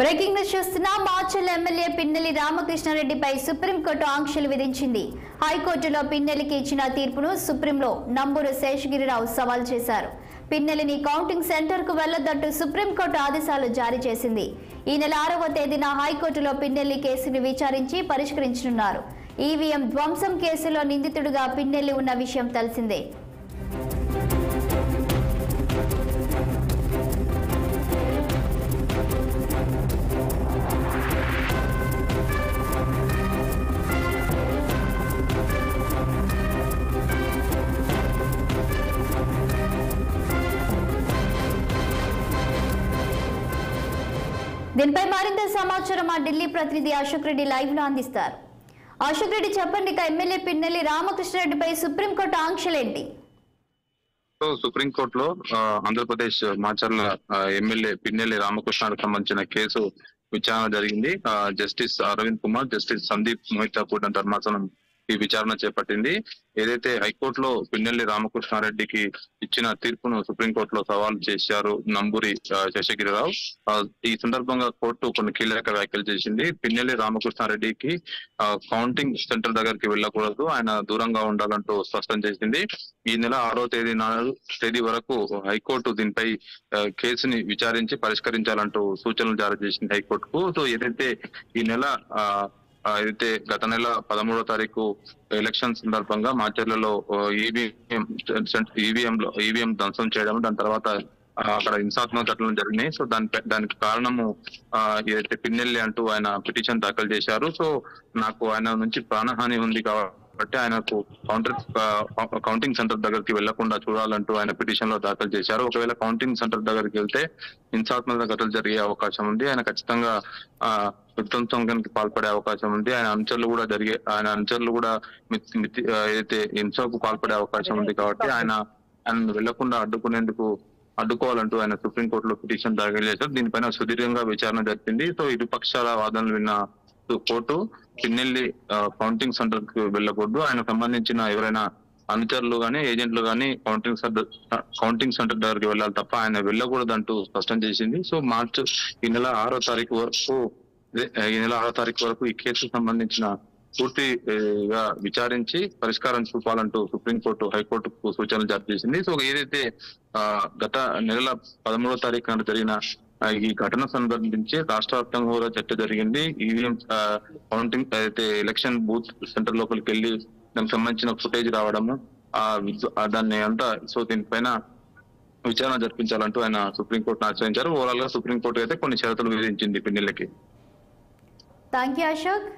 Breaking news చూస్తున్నా. Macherla MLA Pinnelli రామకృష్ణారెడ్డిపై supreme court ఆంక్షలు విధించింది. హైకోర్టులో పిన్నెల్లికి ఇచ్చిన తీర్పును సుప్రీంలో నంబూరు శేషగిరిరావు సవాల్ చేశారు. పిన్నెల్లిని కౌంటింగ్ సెంటర్ కు వెళ్లొద్దంటూ సుప్రీంకోర్టు ఆదేశాలు జారీ చేసింది. ఈ నెల 6వ తేదీన హైకోర్టులో పిన్నెల్లి కేసును విచారించి పరిష్కరించనున్నారు. ఈవీఎం ధ్వంసం కేసులో నిందితుడిగా పిన్నెల్లి ఉన్న విషయం తెలిసిందే. దీనిపై మరింత సమాచారం మా ఢిల్లీ ప్రతినిధి అశోక్ రెడ్డి లైవ్ లో అందిస్తారు. అశోక్ రెడ్డి, చెప్పండి, ఎమ్మెల్యే పిన్నెల్లి రామకృష్ణారెడ్డిపై సుప్రీంకోర్టు ఆంక్షలేంటి? సుప్రీంకోర్టులో ఆంధ్రప్రదేశ్ మాచర్ల ఎమ్మెల్యే పిన్నెల్లి రామకృష్ణారెడ్డికి సంబంధించిన కేసు విచారణ జరిగింది. జస్టిస్ అరవింద్ కుమార్, జస్టిస్ సందీప్ మోహితా కూడిన ధర్మాసనం ఈ విచారణ చేపట్టింది. ఏదైతే హైకోర్టులో పిన్నెల్లి రామకృష్ణారెడ్డికి ఇచ్చిన తీర్పును సుప్రీంకోర్టులో సవాల్ చేశారు నంబూరి శేషగిరిరావు. ఈ సందర్భంగా కోర్టు కొన్ని కీలక వ్యాఖ్యలు చేసింది. పిన్నెల్లి రామకృష్ణారెడ్డికి కౌంటింగ్ సెంటర్ దగ్గరికి వెళ్ళకూడదు, ఆయన దూరంగా ఉండాలంటూ స్పష్టం చేసింది. ఈ నెల 6వ తేదీ వరకు హైకోర్టు దీనిపై కేసుని విచారించి పరిష్కరించాలంటూ సూచనలు జారీ చేసింది హైకోర్టుకు. సో ఏదైతే ఈ నెల గత నెల 13వ తారీఖు ఎలక్షన్ సందర్భంగా మాచర్లలో ఈవీఎం ధ్వంసం చేయడం, దాని తర్వాత అక్కడ హింసాత్మక ఘటనలు జరిగినాయి. సో దానికి కారణము ఏదైతే పిన్నెల్లి అంటూ ఆయన పిటిషన్ దాఖలు చేశారు. సో నాకు ఆయన నుంచి ప్రాణహాని ఉంది కాబట్టి ఆయనకు కౌంటింగ్ సెంటర్ దగ్గరికి వెళ్లకుండా చూడాలంటూ ఆయన పిటిషన్ లో దాఖలు చేశారు. ఒకవేళ కౌంటింగ్ సెంటర్ దగ్గరికి వెళ్తే హింసాత్మక ఘటనలు జరిగే అవకాశం ఉంది, ఆయన ఖచ్చితంగా విధ్వంసానికి పాల్పడే అవకాశం ఉంది, ఆయన అనుచరులు కూడా ఏదైతే హింసకు పాల్పడే అవకాశం ఉంది. కాబట్టి ఆయన వెళ్లకుండా అడ్డుకోవాలంటూ ఆయన సుప్రీంకోర్టులో పిటిషన్ దాఖలు చేశారు. దీనిపైన సుదీర్ఘంగా విచారణ జరిపింది. సో ఇరుపక్షాల వాదనలు విన్న కోర్టు పిన్నెల్లి కౌంటింగ్ సెంటర్ కు వెళ్ళకూడదు, ఆయనకు సంబంధించిన ఎవరైనా అనుచరులు గానీ ఏజెంట్లు గానీ కౌంటింగ్ సెంటర్ దగ్గరికి వెళ్ళాలి తప్ప ఆయన వెళ్ళకూడదంటూ స్పష్టం చేసింది. సో ఈ నెల 6వ తారీఖు వరకు ఈ కేసుకు సంబంధించిన పూర్తిగా విచారించి పరిష్కారం చూపాలంటూ సుప్రీంకోర్టు హైకోర్టుకు సూచనలు జారీ చేసింది. సో ఏదైతే గత నెల 13వ తారీఖు నాడు జరిగిన ఈ ఘటన సంబంధించి రాష్ట్ర వ్యాప్తంగా కూడా చర్చ జరిగింది. ఈవీఎం కౌంటింగ్ అయితే ఎలక్షన్ బూత్ సెంటర్ లోపలికి వెళ్ళి దానికి సంబంధించిన ఫుటేజ్ రావడము, దాన్ని అంతా సో దీనిపైన విచారణ జరిపించాలంటూ ఆయన సుప్రీంకోర్టును ఆశ్రయించారు. ఓవరాల్ గా సుప్రీంకోర్టు అయితే కొన్ని షరతులు విధించింది పిన్నెల్లికి. థాంక్యూ అశోక్.